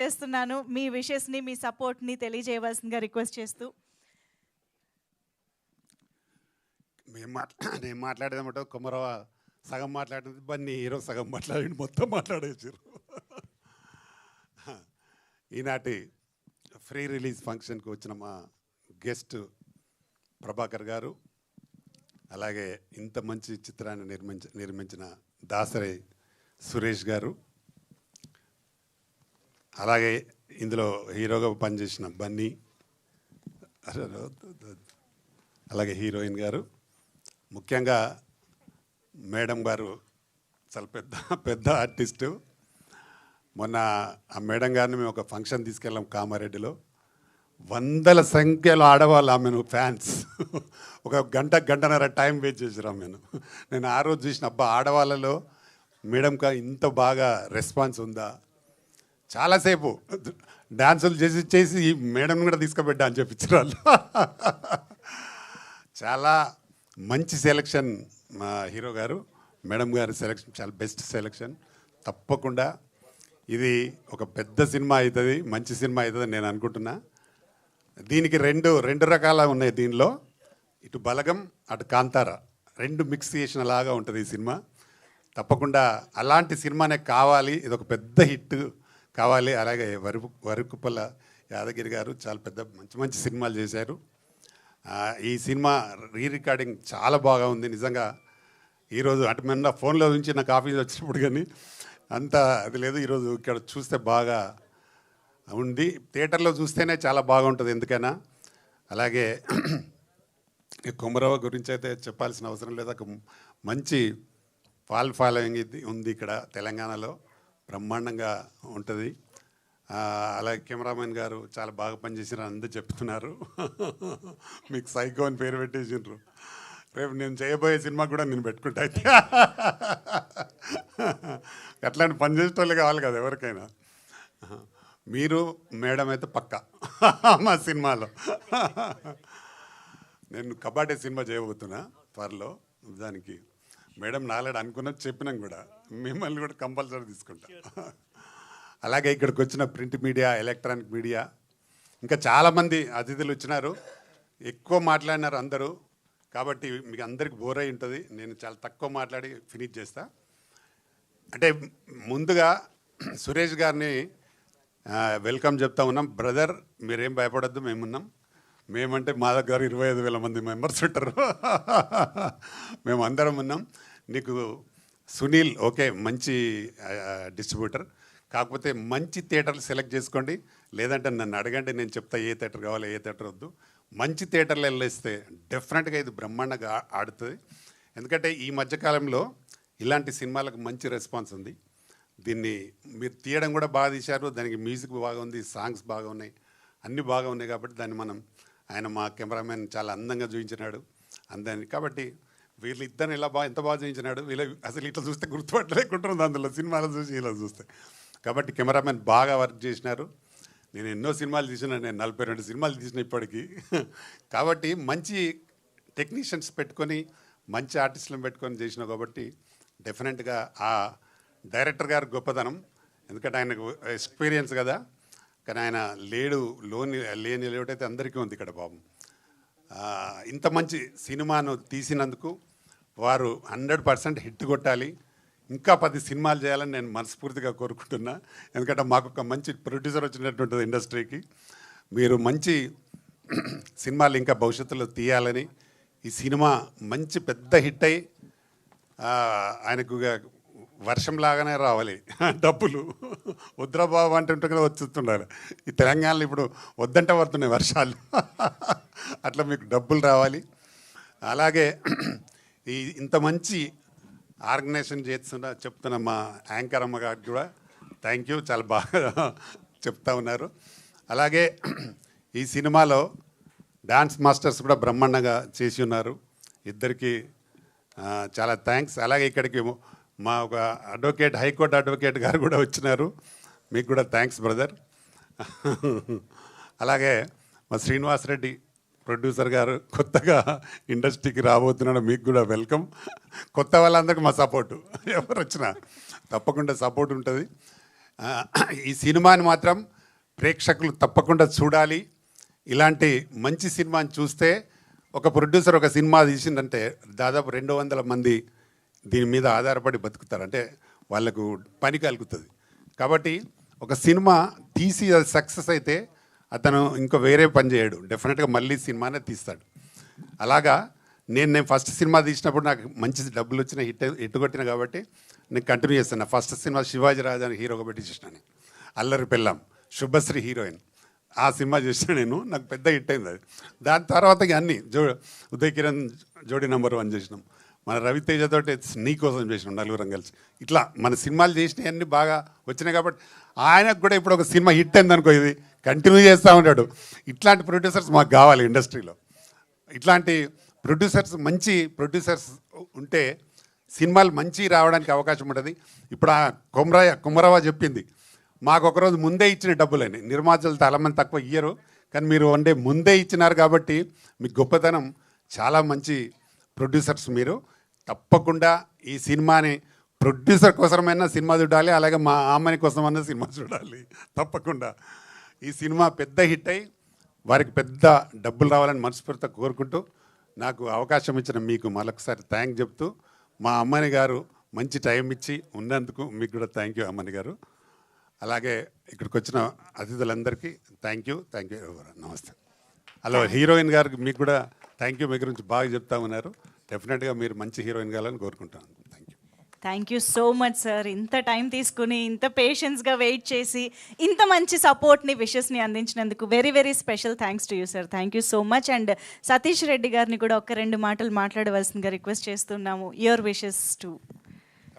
పెట్టేస్తున్నాను. మీ విషెస్‌ని, మీ సపోర్ట్‌ని తెలియజేయవలసిందిగా రిక్వెస్ట్ చేస్తూ. నేను మాట్లాడేదేమంటే కుమరవ సగం మాట్లాడింది, బన్నీ హీరో సగం మాట్లాడి మొత్తం మాట్లాడేసారు. ఈనాటి ఫ్రీ రిలీజ్ ఫంక్షన్కి వచ్చిన మా గెస్ట్ ప్రభాకర్ గారు, అలాగే ఇంత మంచి చిత్రాన్ని నిర్మించిన దాసరి సురేష్ గారు, అలాగే ఇందులో హీరోగా పనిచేసిన బన్నీ, అలాగే హీరోయిన్ గారు, ముఖ్యంగా మేడం గారు చాలా పెద్ద ఆర్టిస్టు. మొన్న ఆ మేడం గారిని మేము ఒక ఫంక్షన్ తీసుకెళ్ళాం కామారెడ్డిలో. వందల సంఖ్యలో ఆడవాళ్ళు ఆమెను ఫ్యాన్స్. ఒక గంటన్నర టైం వేస్ట్ చేసారు ఆమెను. నేను ఆ రోజు చూసిన, అబ్బా ఆడవాళ్ళలో మేడంకా ఇంత బాగా రెస్పాన్స్ ఉందా. చాలాసేపు డ్యాన్సులు చేసి ఈ మేడం కూడా తీసుకుపెట్టా అని చెప్పించారు వాళ్ళు. చాలా మంచి సెలెక్షన్ మా హీరో గారు. మేడం గారి సెలెక్షన్ చాలా బెస్ట్ సెలెక్షన్. తప్పకుండా ఇది ఒక పెద్ద సినిమా అవుతుంది, మంచి సినిమా అవుతుంది నేను అనుకుంటున్నా. దీనికి రెండు రకాల ఉన్నాయి దీనిలో. ఇటు బలగం, అటు కాంతార, రెండు మిక్స్ చేసిన లాగా ఉంటుంది ఈ సినిమా. తప్పకుండా అలాంటి సినిమానే కావాలి, ఇది ఒక పెద్ద హిట్ కావాలి. అలాగే వరకుపల్ల యాదగిరి గారు చాలా మంచి సినిమాలు చేశారు. ఈ సినిమా రికార్డింగ్ చాలా బాగా ఉంది నిజంగా. ఈరోజు అటు మీద ఫోన్లో నుంచి నాకు ఆఫీస్ వచ్చినప్పుడు కానీ అంత అది లేదు. ఈరోజు ఇక్కడ చూస్తే బాగా ఉంది, థియేటర్లో చూస్తేనే చాలా బాగుంటుంది ఎందుకైనా. అలాగే కుమరవ గురించి అయితే చెప్పాల్సిన అవసరం లేదు. ఒక మంచి ఫాలోయింగ్ ఉంది ఇక్కడ తెలంగాణలో, బ్రహ్మాండంగా ఉంటుంది. అలాగే కెమెరామెన్ గారు చాలా బాగా పనిచేసినారు, అందరూ చెప్తున్నారు. మీకు సైకో అని పేరు పెట్టేసిండ్రు. రేపు నేను చేయబోయే సినిమా కూడా నేను పెట్టుకుంటా అయితే. అట్లాంటి పని చేసేటోళ్ళు కావాలి కదా ఎవరికైనా. మీరు మేడం అయితే పక్కా మా సినిమాలో. నేను కబాడే సినిమా చేయబోతున్నా త్వరలో. దానికి మేడం నాలాడు అనుకున్నది చెప్పినాం కూడా, మిమ్మల్ని కూడా కంపల్సరీ తీసుకుంటా. అలాగే ఇక్కడికి వచ్చిన ప్రింట్ మీడియా, ఎలక్ట్రానిక్ మీడియా, ఇంకా చాలామంది అతిథులు వచ్చినారు. ఎక్కువ మాట్లాడినారు అందరూ, కాబట్టి మీకు అందరికి బోర్ అయి ఉంటుంది. నేను చాలా తక్కువ మాట్లాడి ఫినిష్ చేస్తా. అంటే ముందుగా సురేష్ గారిని వెల్కమ్ చెప్తా ఉన్నాం. బ్రదర్ మీరేం భయపడద్దు, మేమున్నాం. మేమంటే మా దగ్గర 25,000 మంది మెంబర్స్ ఉంటారు. మేము అందరం ఉన్నాం. నీకు సునీల్ ఓకే, మంచి డిస్ట్రిబ్యూటర్, కాకపోతే మంచి థియేటర్లు సెలెక్ట్ చేసుకోండి, లేదంటే నన్ను అడగండి, నేను చెప్తా ఏ థియేటర్ కావాలి ఏ థియేటర్ వద్దు. మంచి థియేటర్లు వెళ్ళేస్తే డెఫినెట్గా ఇది బ్రహ్మాండంగా ఆడుతుంది. ఎందుకంటే ఈ మధ్యకాలంలో ఇలాంటి సినిమాలకు మంచి రెస్పాన్స్ ఉంది. దీన్ని మీరు తీయడం కూడా బాగా తీశారు, దానికి మ్యూజిక్ బాగా ఉంది, సాంగ్స్ బాగా ఉన్నాయి, అన్నీ బాగా ఉన్నాయి. కాబట్టి దాన్ని ఆయన మా కెమెరామెన్ చాలా అందంగా చూపించినాడు అందాన్ని. కాబట్టి వీళ్ళు ఇద్దరిని ఎంత బాగా చూపించినాడు. అసలు ఇట్లా చూస్తే గుర్తుపట్టలేకుంటున్నాను అందులో సినిమాలో చూసి ఇలా చూస్తే. కాబట్టి కెమెరామెన్ బాగా వర్క్ చేసినారు. నేను ఎన్నో సినిమాలు తీసిన, నేను 42 సినిమాలు తీసిన ఇప్పటికీ. కాబట్టి మంచి టెక్నీషియన్స్ పెట్టుకొని, మంచి ఆర్టిస్టులను పెట్టుకొని చేసిన కాబట్టి డెఫినెట్గా ఆ డైరెక్టర్ గారి గొప్పతనం. ఎందుకంటే ఆయనకు ఎక్స్పీరియన్స్ కదా, కానీ ఆయన లేని లేటైతే అందరికీ ఉంది ఇక్కడ పాపం. ఇంత మంచి సినిమాను తీసినందుకు వారు 100% హిట్ కొట్టాలి. ఇంకా 10 సినిమాలు చేయాలని నేను మనస్ఫూర్తిగా కోరుకుంటున్నా. ఎందుకంటే మాకు ఒక మంచి ప్రొడ్యూసర్ వచ్చినటువంటి ఇండస్ట్రీకి మీరు మంచి సినిమాలు ఇంకా భవిష్యత్తులో తీయాలని, ఈ సినిమా మంచి పెద్ద హిట్ అయ్యి ఆయనకు వర్షంలాగానే రావాలి డబ్బులు. వద్రబాబు అంటుంటే కదా వచ్చేస్తుండాలి. ఈ తెలంగాణలో ఇప్పుడు వద్దంటే పడుతున్నాయి వర్షాలు. అట్లా మీకు డబ్బులు రావాలి. అలాగే ఇంత మంచి ఆర్గనైజేషన్ చెప్తున్న మా యాంకర్ అమ్మ గారికి కూడా థ్యాంక్ యూ, చాలా బాగా చెప్తా ఉన్నారు. అలాగే ఈ సినిమాలో డాన్స్ మాస్టర్స్ కూడా బ్రహ్మాండంగా చేసి ఉన్నారు, ఇద్దరికి చాలా థ్యాంక్స్. అలాగే ఇక్కడికి మా ఒక అడ్వకేట్, హైకోర్టు అడ్వకేట్ గారు కూడా వచ్చినారు, మీకు కూడా థ్యాంక్స్ బ్రదర్. అలాగే మా శ్రీనివాస్ రెడ్డి ప్రొడ్యూసర్ గారు కొత్తగా ఇండస్ట్రీకి రాబోతున్నాడు, మీకు కూడా వెల్కమ్. కొత్త వాళ్ళందరికీ మా సపోర్టు, ఎవరు వచ్చినా తప్పకుండా సపోర్ట్ ఉంటుంది. ఈ సినిమాని మాత్రం ప్రేక్షకులు తప్పకుండా చూడాలి. ఇలాంటి మంచి సినిమాని చూస్తే ఒక ప్రొడ్యూసర్ ఒక సినిమా తీసిందంటే దాదాపు 200 మంది దీని మీద ఆధారపడి బతుకుతారు, అంటే వాళ్ళకు పని కలుగుతుంది. కాబట్టి ఒక సినిమా తీసి అది సక్సెస్ అయితే అతను ఇంకా వేరే పని చేయడు, డెఫినెట్గా మళ్ళీ సినిమానే తీస్తాడు. అలాగా నేను ఫస్ట్ సినిమా తీసినప్పుడు నాకు మంచి డబ్బులు వచ్చిన హిట్ కొట్టిన కాబట్టి నేను కంటిన్యూ చేస్తాను. నా ఫస్ట్ సినిమా శివాజీ రాజా అని హీరోగా పెట్టి చేసిన నేను, అల్లరి పెళ్ళాం, శుభశ్రీ హీరోయిన్. ఆ సినిమా చేసిన నేను, నాకు పెద్ద హిట్ అయింది అది. దాని తర్వాత అన్నీ ఉదయ్ కిరణ్ జోడీ నెంబర్ 1 చేసినాం, మన రవితేజతో నీ కోసం చేసినాం, నలుగురం కలిసి. ఇట్లా మన సినిమాలు చేసినవి అన్నీ బాగా వచ్చినాయి కాబట్టి ఆయనకు కూడా ఇప్పుడు ఒక సినిమా హిట్ అయింది అనుకో, ఇది కంటిన్యూ చేస్తూ ఉంటాడు. ఇట్లాంటి ప్రొడ్యూసర్స్ మాకు కావాలి ఇండస్ట్రీలో. ఇట్లాంటి ప్రొడ్యూసర్స్, మంచి ప్రొడ్యూసర్స్ ఉంటే సినిమాలు మంచి రావడానికి అవకాశం ఉంటుంది. ఇప్పుడు ఆ కుమరవ చెప్పింది, మాకు ఒకరోజు ముందే ఇచ్చిన డబ్బులని. నిర్మాతలు చాలామంది తక్కువ ఇయ్యరు, కానీ మీరు ముందే ఇచ్చినారు కాబట్టి మీకు గొప్పతనం. చాలా మంచి ప్రొడ్యూసర్స్ మీరు. తప్పకుండా ఈ సినిమాని ప్రొడ్యూసర్ కోసమైనా సినిమా చూడాలి, అలాగే మా అమ్మని కోసమైనా సినిమా చూడాలి. తప్పకుండా ఈ సినిమా పెద్ద హిట్ అయ్యి వారికి పెద్ద డబ్బులు రావాలని మనస్ఫూర్తిగా కోరుకుంటూ, నాకు అవకాశం ఇచ్చిన మీకు మరొకసారి థ్యాంక్ చెప్తూ, మా అమ్మని గారు మంచి టైం ఇచ్చి ఉన్నందుకు మీకు కూడా థ్యాంక్ యూ అమ్మని గారు. అలాగే ఇక్కడికి వచ్చిన అతిథులందరికీ థ్యాంక్ యూ. నమస్తే. హలో హీరోయిన్ గారికి మీకు కూడా థ్యాంక్ యూ. మీ గురించి బాగా చెప్తా ఉన్నారు. డెఫినెట్గా మీరు మంచి హీరోయిన్ కావాలని కోరుకుంటాను. Thank you. Thank you so much sir. ఇంత టైం తీసుకుని, ఇంత పేషెన్స్గా వెయిట్ చేసి, ఇంత మంచి సపోర్ట్ని, విషెస్ని అందించినందుకు very very special thanks to you sir. Thank you so much. And Satish Reddy గారిని కూడా ఒక 2 మాటలు మాట్లాడవలసిందిగా రిక్వెస్ట్ చేస్తున్నాము. Your wishes to